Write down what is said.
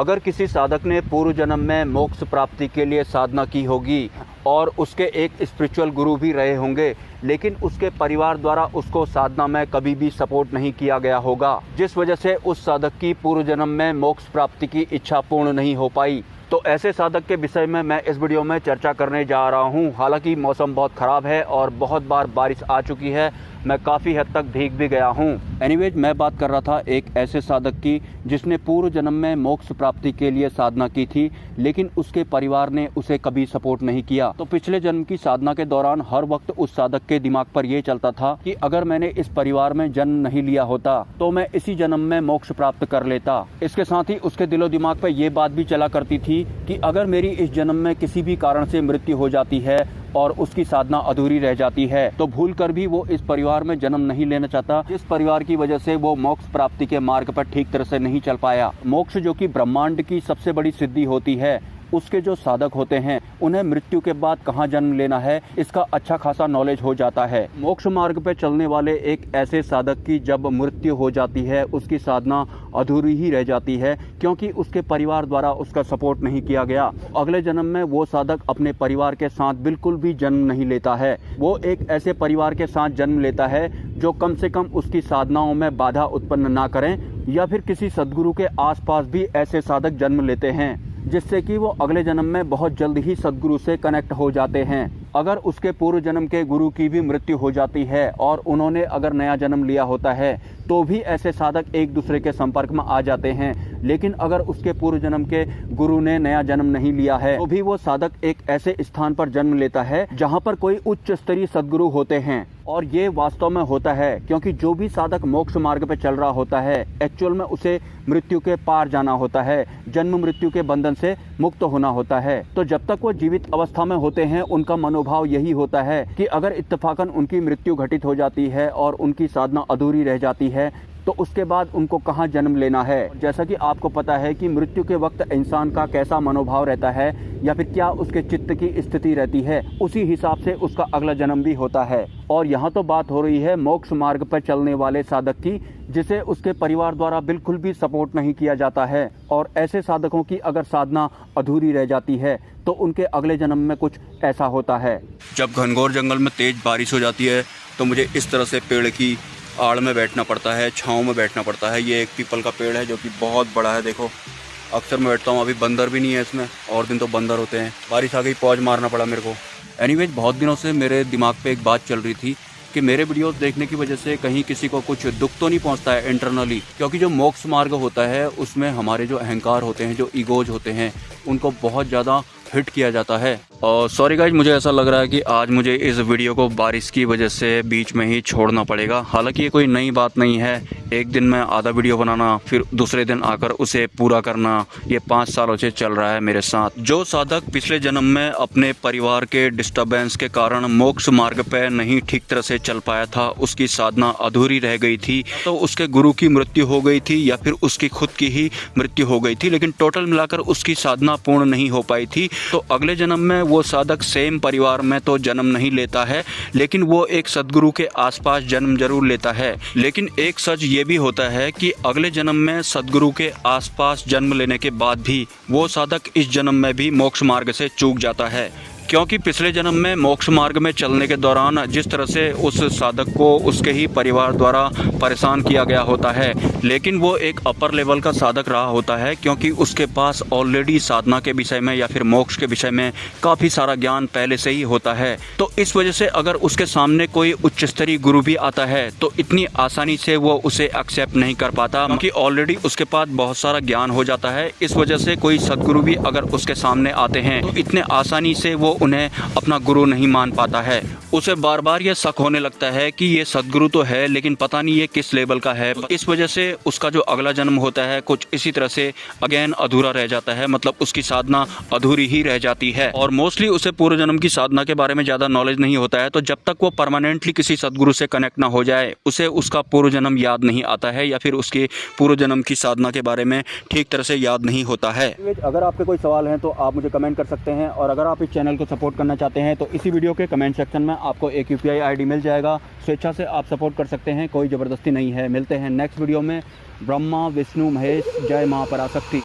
अगर किसी साधक ने पूर्व जन्म में मोक्ष प्राप्ति के लिए साधना की होगी और उसके एक स्पिरिचुअल गुरु भी रहे होंगे, लेकिन उसके परिवार द्वारा उसको साधना में कभी भी सपोर्ट नहीं किया गया होगा, जिस वजह से उस साधक की पूर्व जन्म में मोक्ष प्राप्ति की इच्छा पूर्ण नहीं हो पाई, तो ऐसे साधक के विषय में मैं इस वीडियो में चर्चा करने जा रहा हूं। हालांकि मौसम बहुत ख़राब है और बहुत बार बारिश आ चुकी है, मैं काफ़ी हद तक भीग भी गया हूं। एनीवेज, मैं बात कर रहा था एक ऐसे साधक की जिसने पूर्व जन्म में मोक्ष प्राप्ति के लिए साधना की थी, लेकिन उसके परिवार ने उसे कभी सपोर्ट नहीं किया। तो पिछले जन्म की साधना के दौरान हर वक्त उस साधक के दिमाग पर यह चलता था कि अगर मैंने इस परिवार में जन्म नहीं लिया होता तो मैं इसी जन्म में मोक्ष प्राप्त कर लेता। इसके साथ ही उसके दिलो दिमाग पर यह बात भी चला करती थी कि अगर मेरी इस जन्म में किसी भी कारण से मृत्यु हो जाती है और उसकी साधना अधूरी रह जाती है तो भूल कर भी वो इस परिवार में जन्म नहीं लेना चाहता, जिस परिवार की वजह से वो मोक्ष प्राप्ति के मार्ग पर ठीक तरह से नहीं चल पाया। मोक्ष जो कि ब्रह्मांड की सबसे बड़ी सिद्धि होती है, उसके जो साधक होते हैं उन्हें मृत्यु के बाद कहाँ जन्म लेना है इसका अच्छा खासा नॉलेज हो जाता है। मोक्ष मार्ग पे चलने वाले एक ऐसे साधक की जब मृत्यु हो जाती है उसकी साधना अधूरी ही रह जाती है, क्योंकि उसके परिवार द्वारा उसका सपोर्ट नहीं किया गया। अगले जन्म में वो साधक अपने परिवार के साथ बिल्कुल भी जन्म नहीं लेता है। वो एक ऐसे परिवार के साथ जन्म लेता है जो कम से कम उसकी साधनाओं में बाधा उत्पन्न ना करें, या फिर किसी सद्गुरु के आसपास भी ऐसे साधक जन्म लेते हैं जिससे कि वो अगले जन्म में बहुत जल्द ही सद्गुरु से कनेक्ट हो जाते हैं। अगर उसके पूर्व जन्म के गुरु की भी मृत्यु हो जाती है और उन्होंने अगर नया जन्म लिया होता है तो भी ऐसे साधक एक दूसरे के संपर्क में आ जाते हैं, लेकिन अगर उसके पूर्व जन्म के गुरु ने नया जन्म नहीं लिया है तो भी वो साधक एक ऐसे स्थान पर जन्म लेता है जहां पर कोई उच्च स्तरीय सद्गुरु होते हैं। और ये वास्तव में होता है, क्योंकि जो भी साधक मोक्ष मार्ग पे चल रहा होता है एक्चुअल में उसे मृत्यु के पार जाना होता है, जन्म मृत्यु के बंधन से मुक्त होना होता है। तो जब तक वो जीवित अवस्था में होते हैं उनका मनोभाव यही होता है कि अगर इत्तेफाकन उनकी मृत्यु घटित हो जाती है और उनकी साधना अधूरी रह जाती है तो उसके बाद उनको कहाँ जन्म लेना है। जैसा कि आपको पता है कि मृत्यु के वक्त इंसान का कैसा मनोभाव रहता है या फिर क्या उसके चित्त की स्थिति रहती है, उसी हिसाब से उसका अगला जन्म भी होता है। और यहाँ तो बात हो रही है मोक्ष मार्ग पर चलने वाले साधक की, जिसे उसके परिवार द्वारा बिल्कुल भी सपोर्ट नहीं किया जाता है। और ऐसे साधकों की अगर साधना अधूरी रह जाती है तो उनके अगले जन्म में कुछ ऐसा होता है। जब घनघोर जंगल में तेज बारिश हो जाती है तो मुझे इस तरह से पेड़ की आड़ में बैठना पड़ता है, छाँव में बैठना पड़ता है। ये एक पीपल का पेड़ है जो कि बहुत बड़ा है, देखो अक्सर मैं बैठता हूँ। अभी बंदर भी नहीं है इसमें, और दिन तो बंदर होते हैं। बारिश आ गई, पॉज मारना पड़ा मेरे को। एनीवेज, बहुत दिनों से मेरे दिमाग पे एक बात चल रही थी कि मेरे वीडियोस देखने की वजह से कहीं किसी को कुछ दुख तो नहीं पहुंचता है इंटरनली, क्योंकि जो मोक्ष मार्ग होता है उसमें हमारे जो अहंकार होते हैं, जो ईगोज होते हैं, उनको बहुत ज़्यादा हिट किया जाता है। और सॉरी गाइज, मुझे ऐसा लग रहा है कि आज मुझे इस वीडियो को बारिश की वजह से बीच में ही छोड़ना पड़ेगा। हालांकि ये कोई नई बात नहीं है, एक दिन में आधा वीडियो बनाना फिर दूसरे दिन आकर उसे पूरा करना, ये 5 सालों से चल रहा है मेरे साथ। जो साधक पिछले जन्म में अपने परिवार के डिस्टर्बेंस के कारण मोक्ष मार्ग पे नहीं ठीक तरह से चल पाया था, उसकी साधना अधूरी रह गई थी, तो उसके गुरु की मृत्यु हो गई थी या फिर उसकी खुद की ही मृत्यु हो गई थी, लेकिन टोटल मिलाकर उसकी साधना पूर्ण नहीं हो पाई थी। तो अगले जन्म में वो साधक सेम परिवार में तो जन्म नहीं लेता है, लेकिन वो एक सद्गुरु के आसपास जन्म जरूर लेता है। लेकिन एक सच ये भी होता है कि अगले जन्म में सद्गुरु के आसपास जन्म लेने के बाद भी वो साधक इस जन्म में भी मोक्ष मार्ग से चूक जाता है, क्योंकि पिछले जन्म में मोक्ष मार्ग में चलने के दौरान जिस तरह से उस साधक को उसके ही परिवार द्वारा परेशान किया गया होता है, लेकिन वो एक अपर लेवल का साधक रहा होता है, क्योंकि उसके पास ऑलरेडी साधना के विषय में या फिर मोक्ष के विषय में काफ़ी सारा ज्ञान पहले से ही होता है। तो इस वजह से अगर उसके सामने कोई उच्च स्तरीय गुरु भी आता है तो इतनी आसानी से वो उसे एक्सेप्ट नहीं कर पाता, क्योंकि ऑलरेडी उसके पास बहुत सारा ज्ञान हो जाता है। इस वजह से कोई सद्गुरु भी अगर उसके सामने आते हैं तो इतने आसानी से वो उन्हें अपना गुरु नहीं मान पाता है। उसे बार बार ये शक होने लगता है कि ये सद्गुरु तो है लेकिन पता नहीं ये किस लेवल का है। इस वजह से उसका जो अगला जन्म होता है कुछ इसी तरह से अगेन अधूरा रह जाता है, मतलब उसकी साधना अधूरी ही रह जाती है। और मोस्टली उसे पूर्व जन्म की साधना के बारे में ज़्यादा नॉलेज नहीं होता है, तो जब तक वो परमानेंटली किसी सद्गुरु से कनेक्ट ना हो जाए उसे उसका पूर्व जन्म याद नहीं आता है, या फिर उसके पूर्व जन्म की साधना के बारे में ठीक तरह से याद नहीं होता है। अगर आपके कोई सवाल हैं तो आप मुझे कमेंट कर सकते हैं, और अगर आप इस चैनल को सपोर्ट करना चाहते हैं तो इसी वीडियो के कमेंट सेक्शन में आपको एक UPI ID मिल जाएगा, स्वेच्छा से आप सपोर्ट कर सकते हैं, कोई ज़बरदस्ती नहीं है। मिलते हैं नेक्स्ट वीडियो में। ब्रह्मा विष्णु महेश, जय मां पराशक्ति।